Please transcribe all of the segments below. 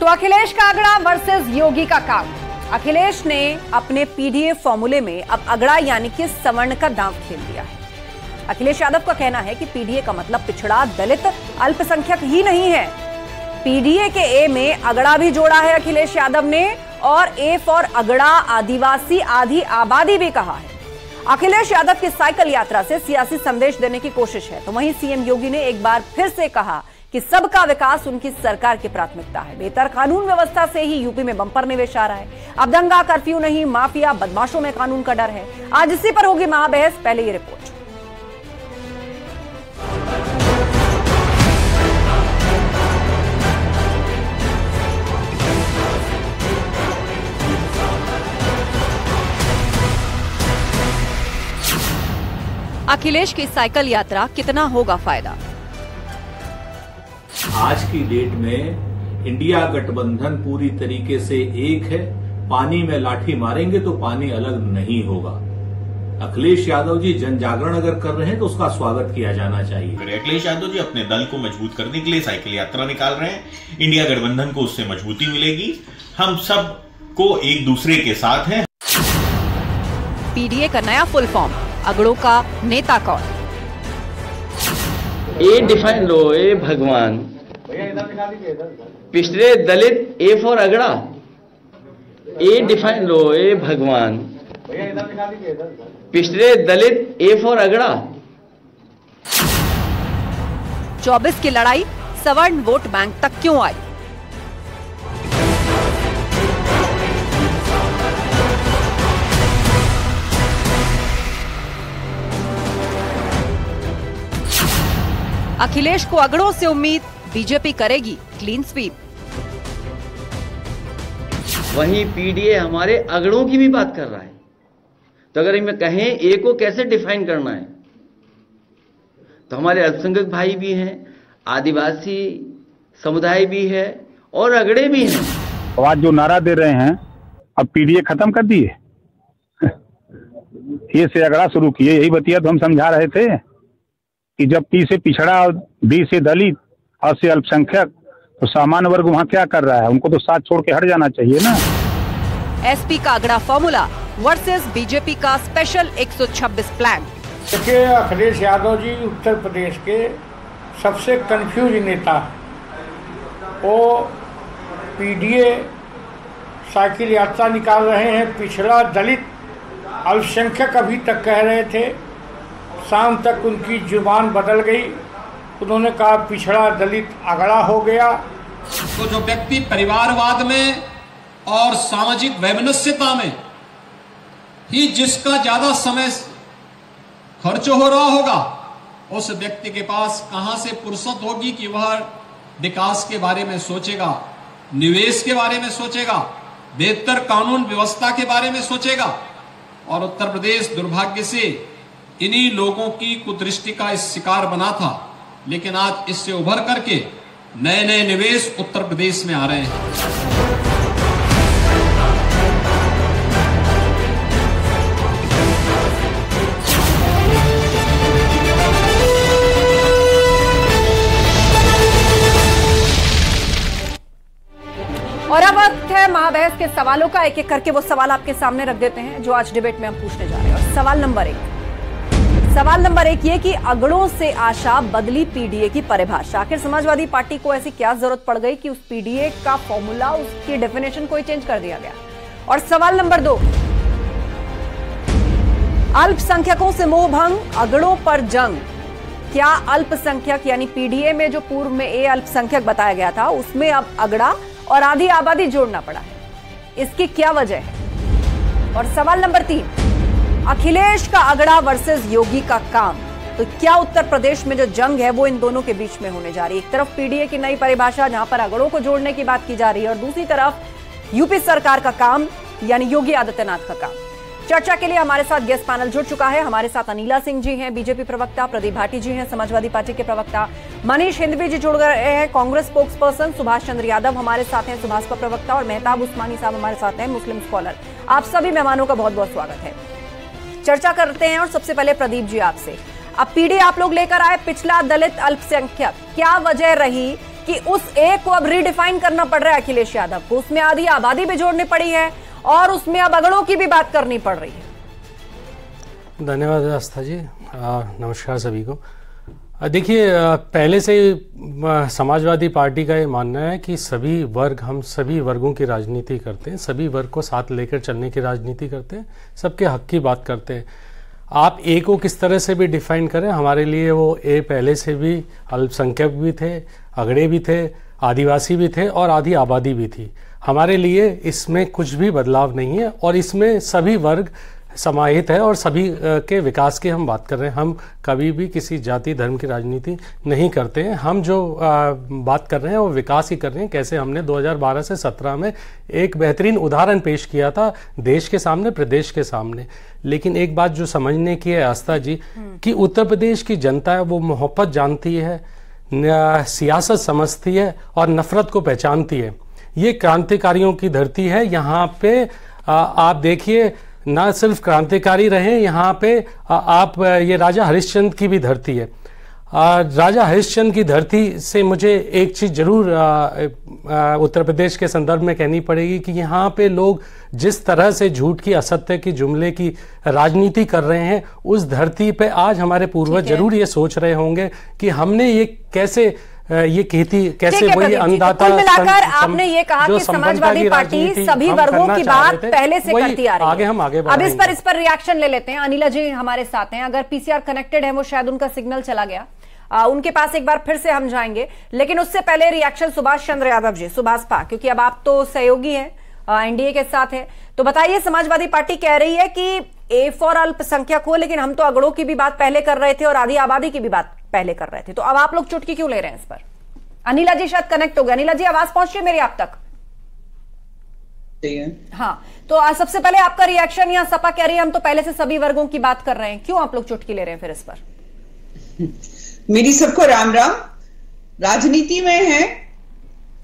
तो अखिलेश का अगड़ा वर्सेस योगी का काम। अखिलेश ने अपने पीडीए फॉर्मूले में अब अगड़ा यानी कि सवर्ण का दांव खेल दिया है। अखिलेश यादव का कहना है कि पीडीए का मतलब पिछड़ा, दलित, अल्पसंख्यक ही नहीं है। पीडीए के ए में अगड़ा भी जोड़ा है अखिलेश यादव ने, और ए फॉर अगड़ा, आदिवासी, आधी आबादी भी कहा है। अखिलेश यादव की साइकिल यात्रा से सियासी संदेश देने की कोशिश है। तो वहीं सीएम योगी ने एक बार फिर से कहा कि सबका विकास उनकी सरकार की प्राथमिकता है। बेहतर कानून व्यवस्था से ही यूपी में बंपर निवेश आ रहा है। अब दंगा, कर्फ्यू नहीं, माफिया, बदमाशों में कानून का डर है। आज इसी पर होगी महाबहस। पहले ये रिपोर्ट। अखिलेश की साइकिल यात्रा कितना होगा फायदा? आज की डेट में इंडिया गठबंधन पूरी तरीके से एक है। पानी में लाठी मारेंगे तो पानी अलग नहीं होगा। अखिलेश यादव जी जन जागरण अगर कर रहे हैं तो उसका स्वागत किया जाना चाहिए। अखिलेश यादव जी अपने दल को मजबूत करने के लिए साइकिल यात्रा निकाल रहे हैं। इंडिया गठबंधन को उससे मजबूती मिलेगी। हम सब को एक दूसरे के साथ हैं। पीडीए का नया फुल फॉर्म, अगड़ों का नेता कौन? ए डिफाइन लो, ए भगवान, पिछड़े, दलित, ए फॉर अगड़ा। ए डिफाइन लो, ए भगवान, पिछड़े, दलित, ए फॉर अगड़ा। 24 की लड़ाई सवर्ण वोट बैंक तक क्यों आई? अखिलेश को अगड़ों से उम्मीद, बीजेपी करेगी क्लीन स्वीप। वहीं पीडीए हमारे अगड़ों की भी बात कर रहा है। तो अगर हमें कहें ए को कैसे डिफाइन करना है, तो हमारे अल्पसंख्यक भाई भी हैं, आदिवासी समुदाय भी है और अगड़े भी हैं। तो आज जो नारा दे रहे हैं, अब पीडीए खत्म कर दिए, ये से अगड़ा शुरू किए। यही बतिया तो हम समझा रहे थे कि जब 30 से पिछड़ा और 20 से दलित और से अल्पसंख्यक, तो सामान्य वर्ग वहाँ क्या कर रहा है? उनको तो साथ छोड़ के हट जाना चाहिए ना। एसपी का अगड़ा फॉर्मूला वर्सेस बीजेपी का स्पेशल 126 प्लान। देखिए, अखिलेश यादव जी उत्तर प्रदेश के सबसे कंफ्यूज नेता। वो पीडीए साइकिल यात्रा निकाल रहे हैं। पिछड़ा, दलित, अल्पसंख्यक अभी तक कह रहे थे, शाम तक उनकी जुबान बदल गई। उन्होंने कहा पिछड़ा, दलित, अगड़ा हो गया। तो जो व्यक्ति परिवारवाद में और सामाजिक वैमनस्यता में ही जिसका ज्यादा समय खर्च हो रहा होगा, उस व्यक्ति के पास कहां से फुर्सत होगी कि वह विकास के बारे में सोचेगा, निवेश के बारे में सोचेगा, बेहतर कानून व्यवस्था के बारे में सोचेगा। और उत्तर प्रदेश दुर्भाग्य से इन्हीं लोगों की कुदृष्टि का इस शिकार बना था। लेकिन आज इससे उभर करके नए नए निवेश उत्तर प्रदेश में आ रहे हैं। और अब वक्त है महाबहस के सवालों का। एक एक करके वो सवाल आपके सामने रख देते हैं जो आज डिबेट में हम पूछने जा रहे हैं। और सवाल नंबर एक ये कि अगड़ों से आशा, बदली पीडीए की परिभाषा। आखिर समाजवादी पार्टी को ऐसी क्या जरूरत पड़ गई कि उस पीडीए का फॉर्मूला, उसकी डेफिनेशन को ही चेंज कर दिया गया? और सवाल नंबर 2, अल्पसंख्यकों से मोह भंग, अगड़ों पर जंग। क्या अल्पसंख्यक यानी पीडीए में जो पूर्व में ए अल्पसंख्यक बताया गया था, उसमें अब अगड़ा और आधी आबादी जोड़ना पड़ा है? इसकी क्या वजह है? और सवाल नंबर 3, अखिलेश का अगड़ा वर्सेस योगी का काम। तो क्या उत्तर प्रदेश में जो जंग है वो इन दोनों के बीच में होने जा रही है? एक तरफ पीडीए की नई परिभाषा जहां पर अगड़ों को जोड़ने की बात की जा रही है, और दूसरी तरफ यूपी सरकार का काम यानी योगी आदित्यनाथ का काम। चर्चा के लिए हमारे साथ गेस्ट पैनल जुड़ चुका है। हमारे साथ अनिला सिंह जी हैं, बीजेपी प्रवक्ता, प्रदीप भाटी जी हैं, समाजवादी पार्टी के प्रवक्ता, मनीष हिंदवी जी जुड़ गए हैं, कांग्रेस स्पोक्स पर्सन, सुभाष चंद्र यादव हमारे साथ हैं, सुभाषपा प्रवक्ता, और मेहताब उस्मानी साहब हमारे साथ हैं, मुस्लिम स्कॉलर। आप सभी मेहमानों का बहुत बहुत स्वागत है। चर्चा करते हैं। और सबसे पहले प्रदीप जी आपसे, अब पीडीए आप लोग लेकर आए, पिछड़ा, दलित, अल्पसंख्यक, क्या वजह रही कि उस ए को अब रीडिफाइन करना पड़ रहा है अखिलेश यादव को, उसमें आधी आबादी भी जोड़नी पड़ी है और उसमें अब अगड़ों की भी बात करनी पड़ रही है। धन्यवाद आस्था जी, नमस्कार सभी को। देखिए, पहले से समाजवादी पार्टी का ये मानना है कि सभी वर्ग, हम सभी वर्गों की राजनीति करते हैं, सभी वर्ग को साथ लेकर चलने की राजनीति करते हैं, सबके हक की बात करते हैं। आप ए को किस तरह से भी डिफाइन करें, हमारे लिए वो ए पहले से भी अल्पसंख्यक भी थे, अगड़े भी थे, आदिवासी भी थे और आधी आबादी भी थी। हमारे लिए इसमें कुछ भी बदलाव नहीं है और इसमें सभी वर्ग समाहित है और सभी के विकास की हम बात कर रहे हैं। हम कभी भी किसी जाति धर्म की राजनीति नहीं करते हैं। हम जो बात कर रहे हैं वो विकास ही कर रहे हैं। कैसे हमने 2012 से 17 में एक बेहतरीन उदाहरण पेश किया था देश के सामने, प्रदेश के सामने। लेकिन एक बात जो समझने की है आस्था जी, कि उत्तर प्रदेश की जनता है वो मोहब्बत जानती है, सियासत समझती है और नफरत को पहचानती है। ये क्रांतिकारियों की धरती है। यहाँ पे आप देखिए, ना सिर्फ क्रांतिकारी रहे, यहाँ पे आप ये राजा हरिश्चंद्र की भी धरती है। राजा हरिश्चंद्र की धरती से मुझे एक चीज़ जरूर उत्तर प्रदेश के संदर्भ में कहनी पड़ेगी कि यहाँ पे लोग जिस तरह से झूठ की, असत्य की, जुमले की राजनीति कर रहे हैं, उस धरती पे आज हमारे पूर्वज जरूर ये सोच रहे होंगे कि हमने ये कैसे ये कहती, कैसे वही अन्नदाता। कुल मिलाकर आपने ये कहा कि समाजवादी पार्टी सभी वर्गों की बात पहले से करती आ रही है। आगे हम आगे अब इस पर रिएक्शन ले लेते हैं। अनिला जी हमारे साथ हैं, अगर पीसीआर कनेक्टेड है, वो शायद उनका सिग्नल चला गया, उनके पास एक बार फिर से हम जाएंगे। लेकिन उससे पहले रिएक्शन सुभाष चंद्र यादव जी, सुभाषपा, क्योंकि अब आप तो सहयोगी हैं, एनडीए के साथ है, तो बताइए, समाजवादी पार्टी कह रही है कि ए फॉर अल्पसंख्यक हो, लेकिन हम तो अगड़ों की भी बात पहले कर रहे थे और आधी आबादी की भी बात पहले कर रहे थे, तो अब आप लोग चुटकी क्यों ले रहे हैं इस पर? अनिला जी शायद कनेक्ट हो गए। अनिला जी, आवाज पहुंच रही है मेरी आप तक? हाँ, तो सबसे पहले आपका रिएक्शन। यहाँ सपा कह रही है हम तो पहले से सभी वर्गों की बात कर रहे हैं, क्यों आप लोग चुटकी ले रहे हैं फिर इस पर? मेरी सबको राम राम। राजनीति में है,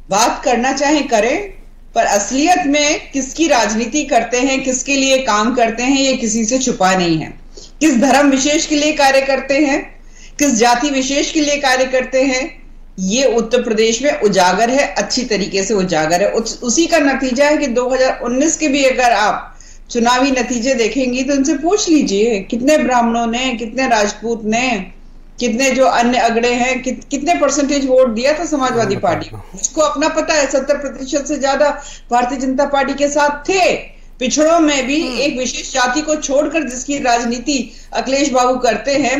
बात करना चाहे करें, पर असलियत में किसकी राजनीति करते हैं, किसके लिए काम करते हैं, ये किसी से छुपा नहीं है। किस धर्म विशेष के लिए कार्य करते हैं, किस जाति विशेष के लिए कार्य करते हैं, ये उत्तर प्रदेश में उजागर है, अच्छी तरीके से उजागर है। उसी का नतीजा है कि 2019 के भी अगर आप चुनावी नतीजे देखेंगी तो उनसे पूछ लीजिए कितने ब्राह्मणों ने, कितने राजपूत ने, कितने जो अन्य अगड़े हैं, कितने परसेंटेज वोट दिया था समाजवादी पार्टी को। उसको अपना पता है, 70% से ज्यादा भारतीय जनता पार्टी के साथ थे। पिछड़ों में भी एक विशेष जाति को छोड़कर जिसकी राजनीति अखिलेश बाबू करते हैं,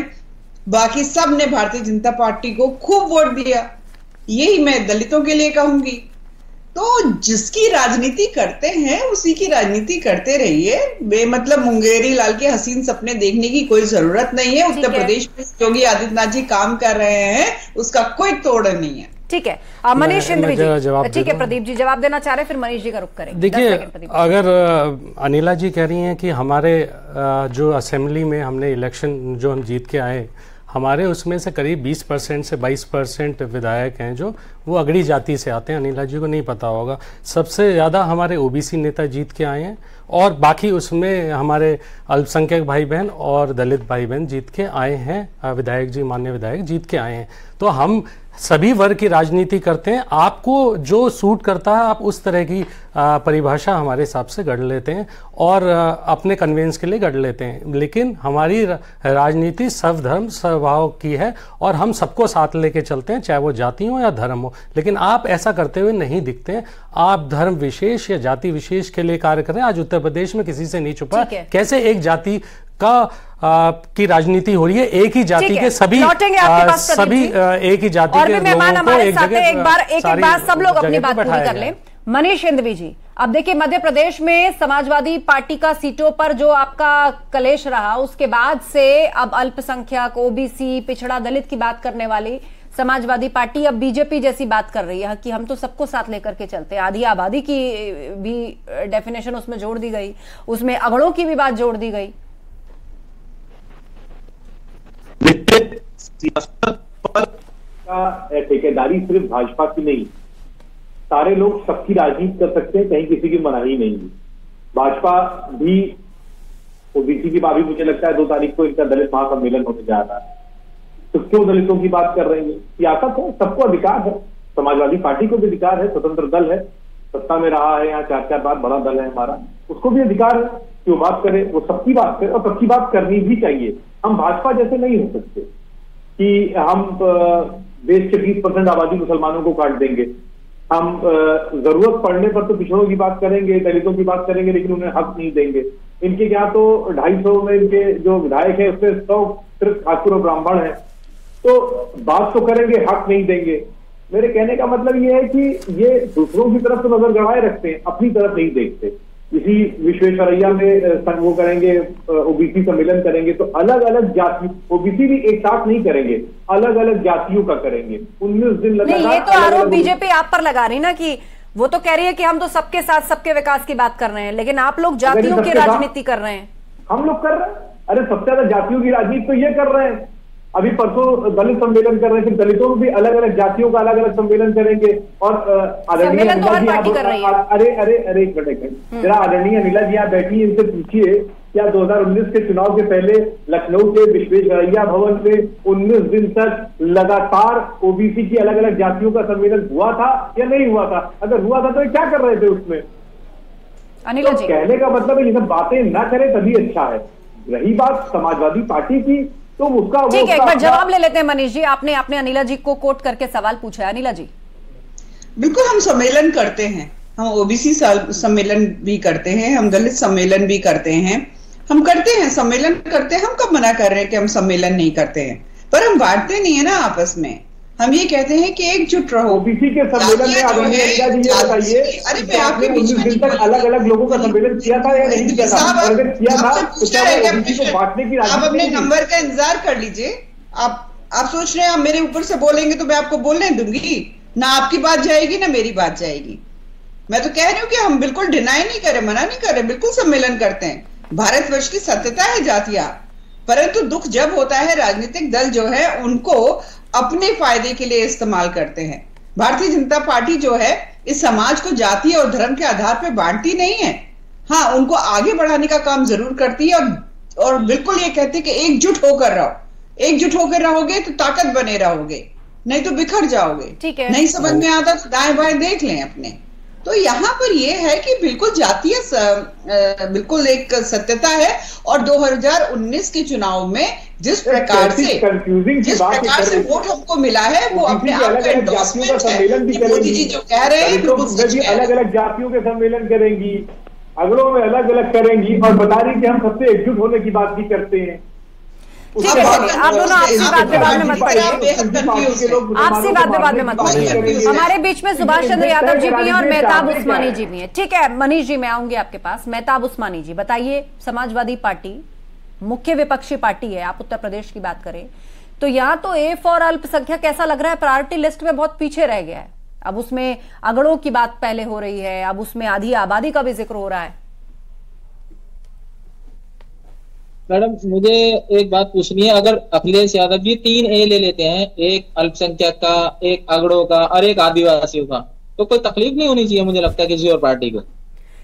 बाकी सब ने भारतीय जनता पार्टी को खूब वोट दिया। यही मैं दलितों के लिए कहूंगी। तो जिसकी राजनीति करते हैं उसी की राजनीति करते रहिए। बेमतलब मुंगेरी लाल के हसीन सपने देखने की कोई जरूरत नहीं है। उत्तर प्रदेश में योगी आदित्यनाथ जी काम कर रहे हैं, उसका कोई तोड़ नहीं है। ठीक है, मनीष इंद्री जी, ठीक है, प्रदीप जी जवाब देना चाह रहे, फिर मनीष जी का रुख करेंगे। देखिए, अगर अनिला जी कह रही हैं कि हमारे जो असेंबली में हमने इलेक्शन जो हम जीत के आए, हमारे उसमें से करीब 20% से 22% विधायक हैं जो वो अगड़ी जाति से आते हैं। अनिला जी को नहीं पता होगा, सबसे ज़्यादा हमारे ओबीसी नेता जीत के आए हैं और बाकी उसमें हमारे अल्पसंख्यक भाई बहन और दलित भाई बहन जीत के आए हैं। विधायक जी, माननीय विधायक जीत के आए हैं। तो हम सभी वर्ग की राजनीति करते हैं। आपको जो सूट करता है आप उस तरह की परिभाषा हमारे हिसाब से गढ़ लेते हैं और अपने कन्वेंस के लिए गढ़ लेते हैं। लेकिन हमारी राजनीति सर्वधर्म सर्वभाव की है और हम सबको साथ लेके चलते हैं, चाहे वो जाति हो या धर्म हो। लेकिन आप ऐसा करते हुए नहीं दिखते हैं। आप धर्म विशेष या जाति विशेष के लिए कार्य कर रहे हैं। आज उत्तर प्रदेश में किसी से नहीं छुपा कैसे एक जाति की राजनीति हो रही है। एक ही जाति के सभी एक ही जाति के मेहमान हमारे साथ हैं। एक बार सब लोग अपनी बात पूरी कर लें। मनीष इंदवी जी, अब देखिए, मध्य प्रदेश में समाजवादी पार्टी का सीटों पर जो आपका कलेश रहा, उसके बाद से अब अल्पसंख्यक, ओबीसी, पिछड़ा, दलित की बात करने वाली समाजवादी पार्टी अब बीजेपी जैसी बात कर रही है कि हम तो सबको साथ लेकर के चलते हैं। आधी आबादी की भी डेफिनेशन उसमें जोड़ दी गई, उसमें अगड़ों की भी बात जोड़ दी गई। सियासत पर ठेकेदारी सिर्फ भाजपा की नहीं, सारे लोग सबकी राजनीति कर सकते हैं, कहीं किसी की मनाही नहीं है। भाजपा भी ओबीसी की बात भी, मुझे लगता है 2 तारीख को इनका दलित महासम्मेलन होने जा रहा है, तो क्यों दलितों की बात कर रहे हैं? सियासत है, सबको अधिकार है, समाजवादी पार्टी को भी अधिकार है, स्वतंत्र दल है, सत्ता में रहा है, यहाँ 4 बार बड़ा दल है हमारा, उसको भी अधिकार है कि वो बात करे, वो सबकी बात करे और सबकी बात करनी भी चाहिए। हम भाजपा जैसे नहीं हो सकते कि हम देश के 20% आबादी मुसलमानों को काट देंगे। हम जरूरत पड़ने पर तो पिछड़ों की बात करेंगे, दलितों की बात करेंगे, लेकिन उन्हें हक नहीं देंगे। इनके यहाँ तो 250 में इनके जो विधायक है उसमें 100 सिर्फ ठाकुर और ब्राह्मण है, तो बात तो करेंगे, हक नहीं देंगे। मेरे कहने का मतलब ये है कि ये दूसरों की तरफ तो नजर गड़ाए रखते हैं, अपनी तरफ नहीं देखते। इसी विश्वेश्वरैया में वो करेंगे, ओबीसी सम्मेलन करेंगे, तो अलग अलग जाति, ओबीसी भी एक साथ नहीं करेंगे, अलग अलग जातियों का करेंगे। 19 दिन लगातार। ये तो आरोप बीजेपी आप पर लगा रही ना कि वो तो कह रही है कि हम तो सबके साथ सबके विकास की बात कर रहे हैं, लेकिन आप लोग जातियों की राजनीति कर रहे हैं। हम लोग कर रहे हैं, अरे सबसे ज्यादा जातियों की राजनीति तो ये कर रहे हैं। अभी परसों दलित सम्मेलन कर रहे थे, दलितों में भी अलग अलग जातियों का अलग अलग सम्मेलन करेंगे। और आदरणीय अनिला जी, अरे एक मिनट, जरा आदरणीय अनिला जी आप बैठी, इनसे पूछिए क्या 2019 के चुनाव के पहले लखनऊ के विश्वेश्वरैया भवन में 19 दिन तक लगातार ओबीसी की अलग अलग जातियों का सम्मेलन हुआ था या नहीं हुआ था? अगर हुआ था तो ये क्या कर रहे थे उसमें? अनिला जी, कहने का मतलब है ये सब बातें ना करें तभी अच्छा है। रही बात समाजवादी पार्टी की, तो उसका ठीक है, एक बार जवाब ले लेते हैं। मनीष जी, आपने अनिला जी को कोट करके सवाल पूछा है। अनिला जी, बिल्कुल हम सम्मेलन करते हैं, हम ओबीसी सम्मेलन भी करते हैं, हम दलित सम्मेलन भी करते हैं, हम करते हैं, सम्मेलन करते हैं। हम कब मना कर रहे हैं कि हम सम्मेलन नहीं करते हैं? पर हम बांटते नहीं है ना आपस में। हम ये कहते हैं कि एकजुट रहो। ओबीसी के सम्मेलन में आदरणीय अनिला जी ये बताइए, अरे मैं आपके बीच में दिन तक अलग अलग लोगों का सम्मेलन किया था या नहीं किया था? अगर किया था तो क्या ओबीसी को बांटने की आप अपने नंबर का इंतजार कर लीजिए। आप सोच रहे हैं आप मेरे ऊपर से बोलेंगे तो मैं आपको बोलने दूंगी ना, आपकी बात जाएगी ना मेरी बात जाएगी। मैं तो कह रही हूँ कि हम बिल्कुल डिनाई नहीं करें, मना नहीं करें, बिल्कुल सम्मेलन करते हैं। भारतवर्ष की सत्यता है जातियां, परंतु दुख जब होता है राजनीतिक दल जो है उनको अपने फायदे के लिए इस्तेमाल करते हैं। भारतीय जनता पार्टी जो है इस समाज को जाति और धर्म के आधार पर बांटती नहीं है। हाँ, उनको आगे बढ़ाने का काम जरूर करती है और बिल्कुल ये कहती है कि एकजुट होकर रहो। एकजुट होकर रहोगे तो ताकत बने रहोगे, नहीं तो बिखर जाओगे। ठीक है, नहीं समझ में आता तो दाएं बाएं देख लें अपने। तो यहाँ पर यह है कि बिल्कुल जातीय बिल्कुल एक सत्यता है। और 2019 के चुनाव में जिस प्रकार से वोट हमको मिला है वो अपने आप का एंडोर्समेंट है। मोदी जी जो कह रहे हैं अलग अलग जातियों के सम्मेलन करेंगी, अगड़ों में अलग अलग करेंगी और बता रही कि हम सबसे एकजुट होने की बात भी करते हैं। ठीक है, आप दोनों आपसी बात विवाद में मत पड़िए, आपसी बात विवाद में मत पड़िए। हमारे बीच में सुभाष चंद्र यादव जी भी हैं और मेहताब उस्मानी जी भी हैं। ठीक है मनीष जी, मैं आऊंगी आपके पास। मेहताब उस्मानी जी बताइए, समाजवादी पार्टी मुख्य विपक्षी पार्टी है, आप उत्तर प्रदेश की बात करें तो यहाँ तो ए फॉर अल्पसंख्यक कैसा लग रहा है प्रायोरिटी लिस्ट में बहुत पीछे रह गया है। अब उसमें अगड़ों की बात पहले हो रही है, अब उसमें आधी आबादी का भी जिक्र हो रहा है। मैडम मुझे एक बात पूछनी है, अगर अखिलेश यादव जी 3 ए ले लेते हैं, एक अल्पसंख्यक का, एक अगड़ों का और एक आदिवासियों का, तो कोई तकलीफ नहीं होनी चाहिए मुझे लगता है किसी और पार्टी को।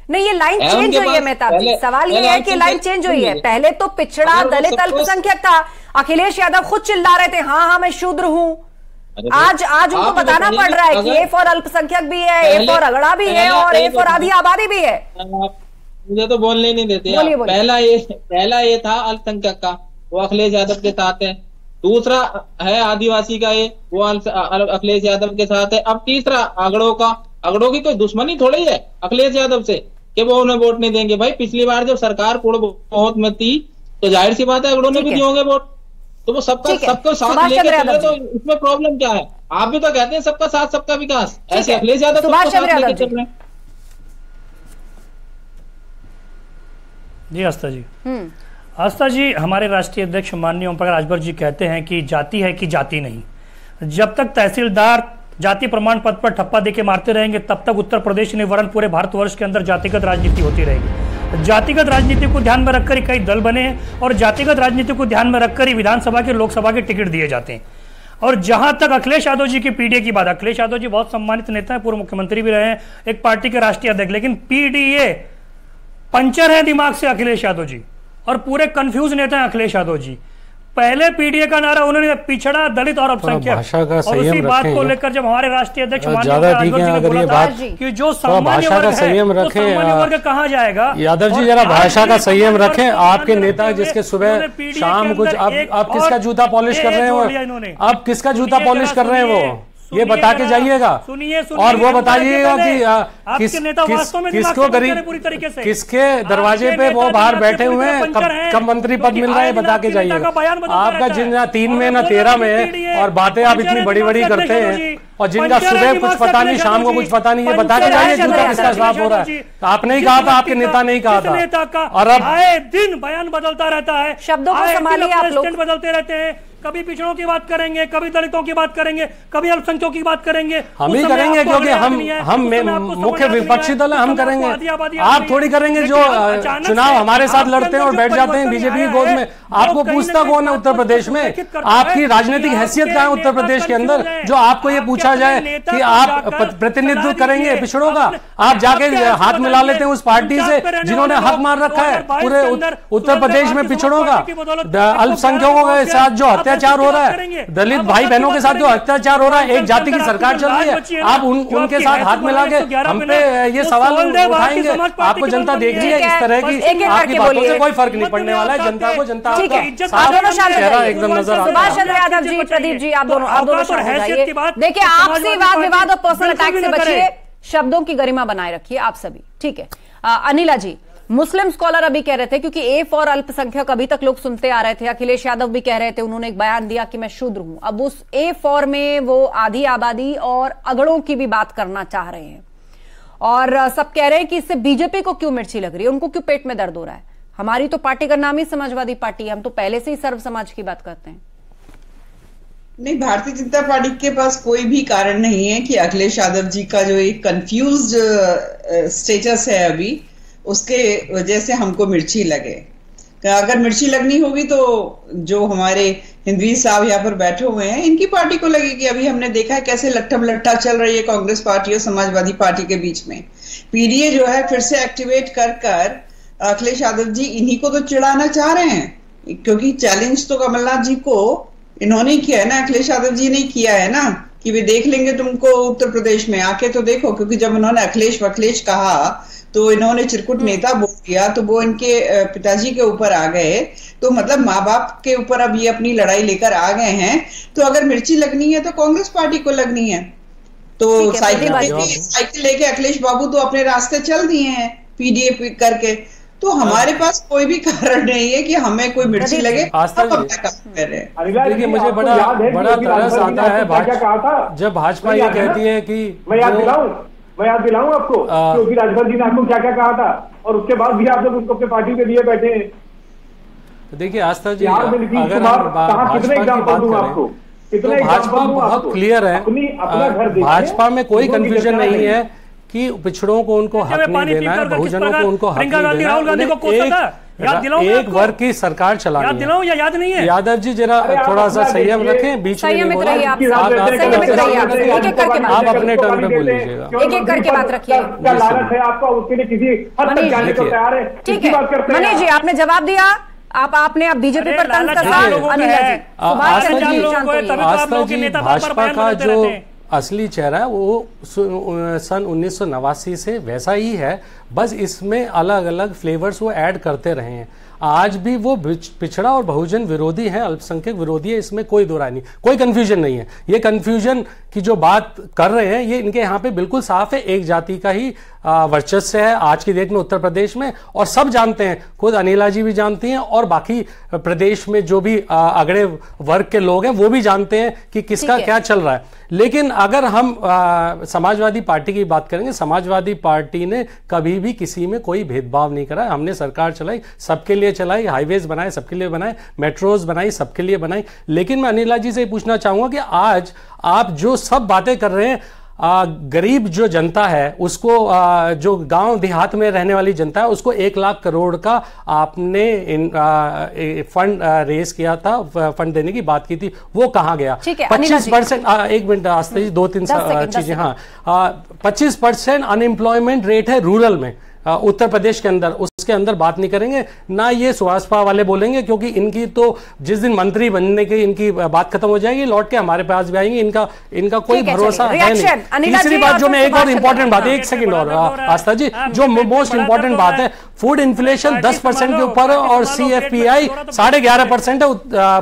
नहीं, ये लाइन चेंज हुई है मेहताब जी। सवाल ये है कि लाइन चेंज हुई है। पहले तो पिछड़ा दलित अल्पसंख्यक था, अखिलेश यादव खुद चिल्ला रहे थे हाँ मैं शूद्र हूँ। आज उनको बताना पड़ रहा है कि ए फॉर अल्पसंख्यक भी है, ए फॉर अगड़ा भी है और ए फॉर आधी आबादी भी है। मुझे तो बोलने नहीं देते। पहला ये था अल्पसंख्यक का, वो अखिलेश यादव के साथ है। दूसरा है आदिवासी का, ये वो अखिलेश यादव के साथ है। अब तीसरा अगड़ों का। अगड़ों की कोई दुश्मनी थोड़ी है अखिलेश यादव से कि वो उन्हें वोट नहीं देंगे। भाई पिछली बार जब सरकार पूर्ण बहुत में थी तो जाहिर सी बात है अगड़ों ने भी दिए होंगे वोट, तो वो सबको साथ लेके चले, तो इसमें प्रॉब्लम क्या है? आप भी तो कहते हैं सबका साथ सबका विकास, ऐसे अखिलेश यादव सबको साथ लेके चल रहे हैं। जी आस्था जी, आस्था जी, हमारे राष्ट्रीय अध्यक्ष माननीय ओम प्रकाश राजभर जी कहते हैं कि जाति है कि जाति नहीं। जब तक तहसीलदार जाति प्रमाण पत्र पर ठप्पा देके मारते रहेंगे तब तक उत्तर प्रदेश ने वरन पूरे भारतवर्ष के अंदर जातिगत राजनीति होती रहेगी। जातिगत राजनीति को ध्यान में रखकर ही कई दल बने हैं और जातिगत राजनीति को ध्यान में रखकर ही विधानसभा के लोकसभा के टिकट दिए जाते हैं। और जहां तक अखिलेश यादव जी की पीडीए की बात, अखिलेश यादव जी बहुत सम्मानित नेता है, पूर्व मुख्यमंत्री भी रहे हैं, एक पार्टी के राष्ट्रीय अध्यक्ष, लेकिन पीडीए पंचर है दिमाग से अखिलेश यादव जी और पूरे कंफ्यूज नेता है अखिलेश यादव जी। पहले पीडीए का नारा उन्होंने पिछड़ा, दलित और अल्पसंख्यक, और उसी बात को लेकर जब हमारे राष्ट्रीय अध्यक्ष कि जो सामान्य वर्ग है, सामान्य वर्ग कहाँ जाएगा। यादव जी जरा भाषा का संयम रखें। आपके नेता जिसके सुबह शाम कुछ, अब किसका जूता पॉलिश कर रहे हैं वो, अब किसका जूता पॉलिश कर रहे हैं वो, ये बता के जाइएगा। और वो बताइएगा कि किसको गरीब, किसके दरवाजे पे वो बाहर बैठे हुए हैं, कब मंत्री पद मिल रहा है, बता के जाइएगा। आपका जिन 3 में न 13 में, और बातें आप इतनी बड़ी बड़ी करते हैं, और जिनका सुबह कुछ पता नहीं, शाम को कुछ पता नहीं, ये बता के जाइए जूता किसका साफ हो रहा है। आपने ही कहा था, आपके नेता नहीं कहा था। और अब आए दिन बयान बदलता रहता है, शब्दों को संभालिए आप लोग, बदलते रहते हैं। कभी पिछड़ों की बात करेंगे, कभी दलितों की बात करेंगे, कभी अल्पसंख्यकों की बात करेंगे। हम ही करेंगे क्योंकि हम मुख्य विपक्षी दल है, हम करेंगे। आप थोड़ी करेंगे जो चुनाव हमारे साथ लड़ते हैं और बैठ जाते हैं बीजेपी की गोद में। आपको पूछता कौन है उत्तर प्रदेश में? आपकी राजनीतिक हैसियत क्या है उत्तर प्रदेश के अंदर जो आपको ये पूछा जाए कि आप प्रतिनिधित्व करेंगे पिछड़ों का? आप जाके हाथ मिला लेते हैं उस पार्टी से जिन्होंने हक मार रखा है पूरे उत्तर प्रदेश में पिछड़ों का। अल्पसंख्यकों के साथ जो अत्याचार हो रहा है, दलित भाई बहनों के साथ जो अत्याचार हो रहा है, एक जाति की सरकार चल रही है, आप उनके साथ हाथ मिला के हम पे ये सवाल उठाएंगे? आपको जनता देख रही है इस तरह की, आपकी बातों से कोई फर्क नहीं पड़ने वाला है। जनता को जनता चेहरा एकदम नजर आता है। सुभाष चंद्र यादव जी, प्रदीप जी, आप दोनों देखिए, आपसी वाद विवाद और पर्सनल अटैक से बचिए, शब्दों की गरिमा बनाए रखिए आप सभी, ठीक है। अनिला जी, मुस्लिम स्कॉलर अभी कह रहे थे, क्योंकि ए फॉर अल्पसंख्यक अभी तक लोग सुनते आ रहे थे, अखिलेश यादव भी कह रहे थे, उन्होंने एक बयान दिया कि मैं शूद्र हूं। अब उस ए फॉर में वो आधी आबादी और अगड़ों की भी बात करना चाह रहे हैं, और सब कह रहे हैं कि इससे बीजेपी को क्यों मिर्ची लग रही है, उनको क्यों पेट में दर्द हो रहा है। हमारी तो पार्टी का नाम ही समाजवादी पार्टी है, हम तो पहले से ही सर्व समाज की बात करते हैं। नहीं, भारतीय जनता पार्टी के पास कोई भी कारण नहीं है कि अखिलेश यादव जी का जो एक कंफ्यूज्ड स्टेटस है अभी, उसके वजह से हमको मिर्ची लगे। अगर मिर्ची लगनी होगी तो जो हमारे हिंदवी साहब यहाँ पर बैठे हुए हैं, इनकी पार्टी को लगेगी। अभी हमने देखा है कैसे लट्ठम लट्ठा चल रही है कांग्रेस पार्टी और समाजवादी पार्टी के बीच में। पीडीए जो है फिर से एक्टिवेट कर अखिलेश यादव जी इन्हीं को तो चिढ़ाना चाह रहे हैं, क्योंकि चैलेंज तो कमलनाथ जी को इन्होंने ही किया है ना, अखिलेश यादव जी ने किया है ना, कि वे देख लेंगे तुमको उत्तर प्रदेश में आके तो देखो। क्योंकि जब उन्होंने अखिलेश कहा तो इन्होंने चिरकुट नेता बोल दिया, तो वो इनके पिताजी के ऊपर आ गए, तो मतलब माँ बाप के ऊपर अब ये अपनी लड़ाई लेकर आ गए हैं। तो अगर मिर्ची लगनी है तो कांग्रेस पार्टी को लगनी है। तो साइकिल लेके अखिलेश बाबू तो अपने रास्ते चल दिए हैं पीडीए करके, तो हमारे पास कोई भी कारण नहीं है कि हमें कोई मिर्ची लगे। देखिए, मुझे बड़ा तरस आता है जब भाजपा ये कहती है कि मैं याद दिलाऊं आपको क्योंकि राजभर जी ने आपको क्या क्या कहा था, और उसके बाद भी आप लोग उसको अपने पार्टी के लिए बैठे हैं। तो देखिए आस्था जी, अगर हम भाजपा की बात करें तो भाजपा बहुत क्लियर है, भाजपा में कोई कंफ्यूजन नहीं है कि पिछड़ों को उनको हक नहीं देना है, बहुजनों को उनको हक नहीं देना है। एक वर्ग की सरकार चलानी है। याद नहीं है यादव जी, जरा थोड़ा सा संयम रखें, बीच में नहीं बोला। आप अपने टर्न पे बोल लीजिएगा, एक-एक करके बात रखिए। ठीक है मनीष जी, आपने जवाब दिया, आपने अब बीजेपी पर तंज कसा। आस्था जी, भाजपा का जो असली चेहरा है वो सन 1989 से वैसा ही है, बस इसमें अलग अलग फ्लेवर्स वो ऐड करते रहे हैं। आज भी वो पिछड़ा और बहुजन विरोधी हैं, अल्पसंख्यक विरोधी है, इसमें कोई दो राय नहीं, कोई कंफ्यूजन नहीं है। ये कंफ्यूजन की जो बात कर रहे हैं ये इनके यहाँ पे बिल्कुल साफ है, एक जाति का ही वर्चस्व है आज की डेट में उत्तर प्रदेश में, और सब जानते हैं, खुद अनिला जी भी जानती हैं और बाकी प्रदेश में जो भी अगड़े वर्ग के लोग हैं वो भी जानते हैं कि किसका क्या चल रहा है। लेकिन अगर हम समाजवादी पार्टी की बात करेंगे, समाजवादी पार्टी ने कभी भी किसी में कोई भेदभाव नहीं करा। हमने सरकार चलाई, सबके लिए चलाई, हाईवेज बनाए सबके लिए बनाए, मेट्रोज बनाई सबके लिए बनाई। लेकिन मैं अनिला जी से पूछना चाहूंगा कि आज आप जो सब बातें कर रहे हैं, गरीब जो जनता है उसको, जो गांव देहात में रहने वाली जनता है उसको 1 लाख करोड़ का आपने फंड रेज किया था, फंड देने की बात की थी, वो कहाँ गया? 25%, एक मिनट आस्था जी, 2-3 चीजें। हाँ, 25% अनएम्प्लॉयमेंट रेट है रूरल में उत्तर प्रदेश के अंदर, उसके अंदर बात नहीं करेंगे, ना ये सुभाषपा वाले बोलेंगे, क्योंकि इनकी तो जिस दिन मंत्री बनने की इनकी बात खत्म हो जाएगी, लौट के हमारे पास भी आएंगे, इनका कोई भरोसा है नहीं। तीसरी बात जो मैं एक और इंपॉर्टेंट बात है, एक सेकंड और आस्था जी, जो मोस्ट इंपॉर्टेंट बात है, फूड इन्फ्लेशन 10% के ऊपर है और CFPI 11.5% है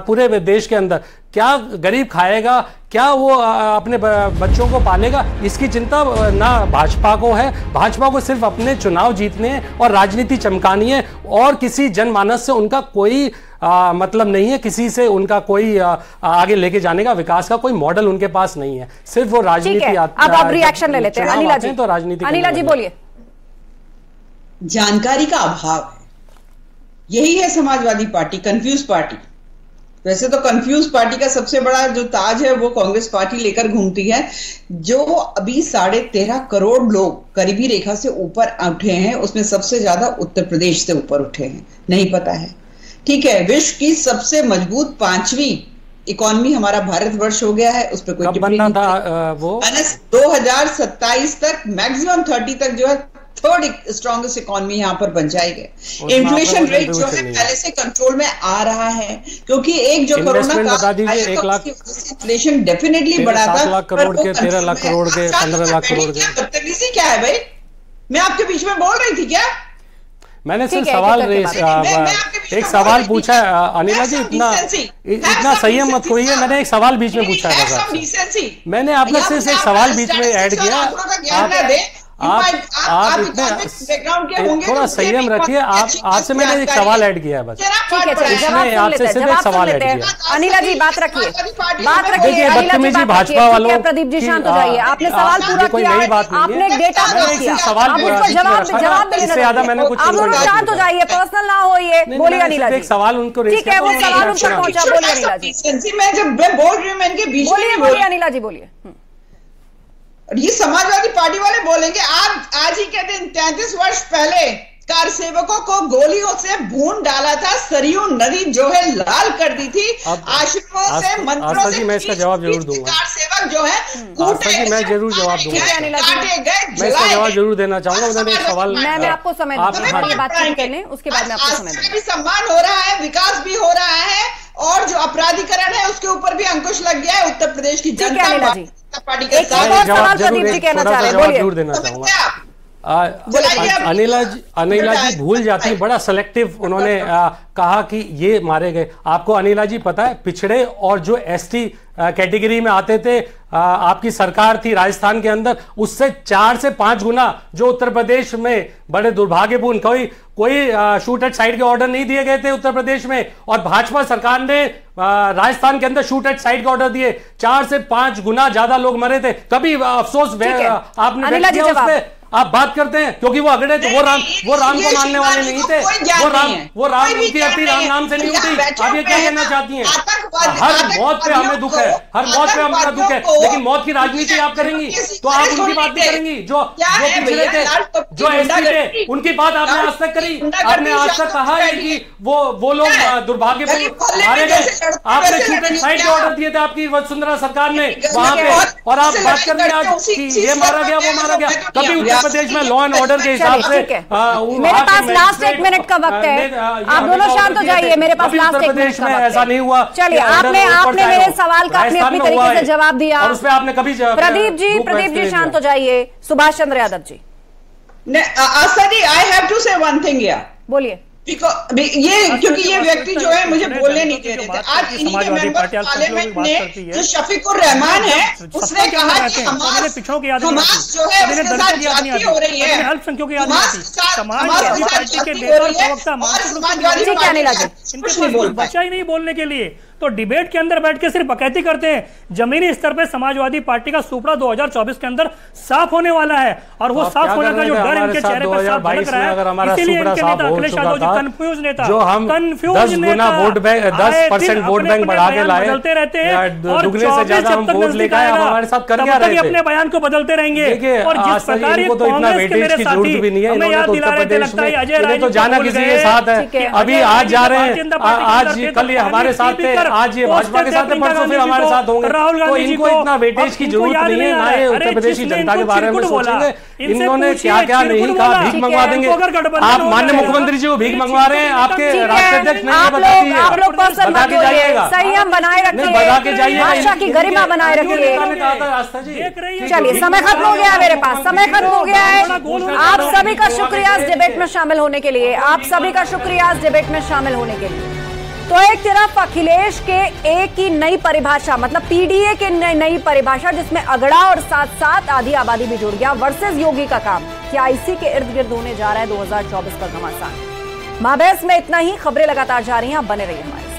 पूरे देश के अंदर। क्या गरीब खाएगा, क्या वो अपने बच्चों को पालेगा, इसकी चिंता ना भाजपा को है। भाजपा को सिर्फ अपने चुनाव जीतने हैं और राजनीति चमकानी है, और किसी जनमानस से उनका कोई मतलब नहीं है, किसी से उनका कोई आगे लेके जाने का, विकास का कोई मॉडल उनके पास नहीं है, सिर्फ वो राजनीति। अब आप रिएक्शन ले लेते हैं अनिला जी, तो राजनीति अनिला जी बोलिए। जानकारी का अभाव है, यही है समाजवादी पार्टी, कंफ्यूज पार्टी। वैसे तो कंफ्यूज पार्टी का सबसे बड़ा जो ताज है वो कांग्रेस पार्टी लेकर घूमती है, जो अभी 13.5 करोड़ लोग गरीबी रेखा से ऊपर उठे हैं, उसमें सबसे ज्यादा उत्तर प्रदेश से ऊपर उठे हैं, नहीं पता है। ठीक है, विश्व की सबसे मजबूत 5वीं इकोनॉमी हमारा भारतवर्ष हो गया है, उस पर कोई टिप्पणी नहीं था वो 2027 तक, मैक्सिमम 30 तक जो है थर्ड स्ट्रॉन्गेस्ट इकोनॉमी यहाँ पर बन जाएगी। इन्फ्लेशन रेट जो है पहले से कंट्रोल में आ रहा है, क्योंकि एक जो कोरोना काल इन्फ्लेशन डेफिनेटली बढ़ा था, 7 लाख करोड़ के 13 लाख करोड़ के 15 लाख करोड़ के। बदतमीजी क्या है भाई, मैं आपके बीच में बोल रही थी क्या? मैंने सिर्फ सवाल एक सवाल पूछा अनिला जी, इतना संयम मत होइए, मैंने एक सवाल बीच में पूछा था, मैंने आपने सिर्फ एक सवाल बीच में ऐड किया। आप इतने थोड़ा संयम रखिए, आपसे मैंने एक सवाल ऐड किया है बस, इसमें आपसे सिर्फ एक सवाल ऐड किया। अनिला जी बात रखिए, देखिए बदतमीजी भाजपा वालों। प्रदीप जी शांत हो जाइए, आपने सवाल पूरा किया, आपने डेटा जवाब इससे ज्यादा मैंने कुछ, आप शांत हो जाइए, पर्सनल ना हो ये। बोलिए अनिला जी, एक सवाल उनको, ठीक है, वो सवाल उन तक पहुंचा। बोलिए अनिला जी, मैं जब बोल रही हूँ मैं इनके बीच में बोलिए अनिला जी बोलिए। ये समाजवादी पार्टी वाले बोलेंगे आज ही के दिन 33 वर्ष पहले कार सेवकों को गोलियों से भून डाला था, सरयू नदी जो है लाल कर दी थी, आश्रमों से मंत्रों से मैं इसका जवाब जरूर दूंगा। कार सेवक जो है मैं जरूर जवाब दूंगा, मैं इसका जवाब जरूर देना चाहूंगा। उन्होंने एक सवाल, मैं आपको समय बातचीत करने, उसके बाद में आपको समय भी सम्मान हो रहा है, विकास भी हो रहा है, और जो अपराधीकरण है उसके ऊपर भी अंकुश लग गया है उत्तर प्रदेश की जनता पार्टी के साथ। जरूर देना चाहूंगा। अनिला जी भूल जाती है, बड़ा सेलेक्टिव उन्होंने कहा कि ये मारे गए। आपको अनिला जी पता है, पिछड़े और जो ST कैटेगरी में आते थे, आपकी सरकार थी राजस्थान के अंदर, उससे 4 से 5 गुना जो उत्तर प्रदेश में, बड़े दुर्भाग्यपूर्ण, कोई शूट एट साइड के ऑर्डर नहीं दिए गए थे उत्तर प्रदेश में, और भाजपा सरकार ने राजस्थान के अंदर शूट एट साइड के ऑर्डर दिए, 4 से 5 गुना ज्यादा लोग मरे थे। कभी अफसोस आपने व्यक्त किया उस पे? आप बात करते हैं क्योंकि वो अगड़े थे, वो राम को मानने वाले नहीं थे, वो राम की अर्थी राम नाम से नहीं उठी। आप ये क्या कहना चाहती हैं? हर मौत पे हमें दुख है, हर मौत पे हमारा दुख है, लेकिन मौत की राजनीति आप करेंगी तो आप उनकी बात नहीं करेंगी। जो पिछड़े थे, जो ST थे, उनकी बात आपने आज तक करी? आपने आज तक कहा है कि वो लोग दुर्भाग्यपूर्ण मारे गए? आपने शूट एट साइड के ऑर्डर दिए थे आपकी वसुंधरा सरकार ने वहां पे, और आप बात कर रहे हैं आज कि ये मारा गया, वो मारा गया। कभी उत्तर प्रदेश में लॉ एंड ऑर्डर के हिसाब से, मेरे पास लास्ट 1 मिनट का वक्त है, आप दोनों शांत हो जाइए, मेरे पास लास्ट 1 मिनट का वक्त है। ऐसा नहीं हुआ। चलिए, आपने मेरे सवाल का अपनी तरीके से जवाब दिया, और उसमें आपने कभी प्रदीप जी शांत हो जाइए। सुभाष चंद्र यादव जी, आस्था जी, आई हैव टू से वन थिंग या, बोलिए। ये क्योंकि ये व्यक्ति जो है मुझे बोलने नहीं दे रहे थे। आज इन्हीं के मेंबर पार्लियामेंट ने जो शफीकुर रहमान है, उसने कहा कि हमास जो है उसके साथ जाति हो रही है, अल्पसंख्यकों की समाजवादी पार्टी के नेता और प्रवक्ता बचा ही नहीं बोलने के लिए, तो डिबेट के अंदर बैठ के सिर्फ बकैती करते हैं। जमीनी स्तर पे समाजवादी पार्टी का सुपड़ा 2024 के अंदर साफ होने वाला है, और वो साफ होने का जो डर इनके चेहरे पर साफ झलक रहा है, इसीलिए इनके नेता अखिलेश यादव जी कंफ्यूज नेता, जो हम 10% वोट बैंक बढ़ा के लाए, बदलते रहते हैं, और दुगने से ज्यादा हम वोट लेकर आए, हमारे साथ कर क्या रहे थे? अपने बयान को बदलते रहेंगे। और जिस प्रकार ये कांग्रेस के मेरे साथी हमें याद दिला रहे थे, लगता है अजय राय तो जाना किसी के साथ है, अभी आज जा रहे हैं, आज कल ये हमारे साथ थे, आज ये भाजपा के साथ है, परसों फिर हमारे साथ होंगे। तो इनको इतना वेटेज की जरूरत नहीं है, ना ये उत्तर प्रदेश की जनता के बारे में सोचेंगे। इन्होंने क्या क्या नहीं कहा, भीख मंगवा देंगे। आप माननीय मुख्यमंत्री जी को भीख मंगवा रहे हैं, आपके राष्ट्रीय अध्यक्ष नहीं बताइए, आप लोग बता के जाइएगा, संयम बनाए रखिए, बता के जाइएगा, भाषा की गरिमा बनाए रखिए। चलिए समय खत्म हो गया है, मेरे पास समय खत्म हो गया है। आप सभी का शुक्रिया इस डिबेट में शामिल होने के लिए, आप सभी का शुक्रिया इस डिबेट में शामिल होने के लिए। तो एक तरफ अखिलेश के एक की नई परिभाषा, मतलब पीडीए के नई परिभाषा, जिसमें अगड़ा और साथ साथ आधी आबादी भी जुड़ गया, वर्सेस योगी का काम, क्या इसी के इर्द गिर्द होने जा रहा है 2024 का घमासान। माबैस में इतना ही, खबरें लगातार जा रही हैं, आप बने रहिए हमारे साथ।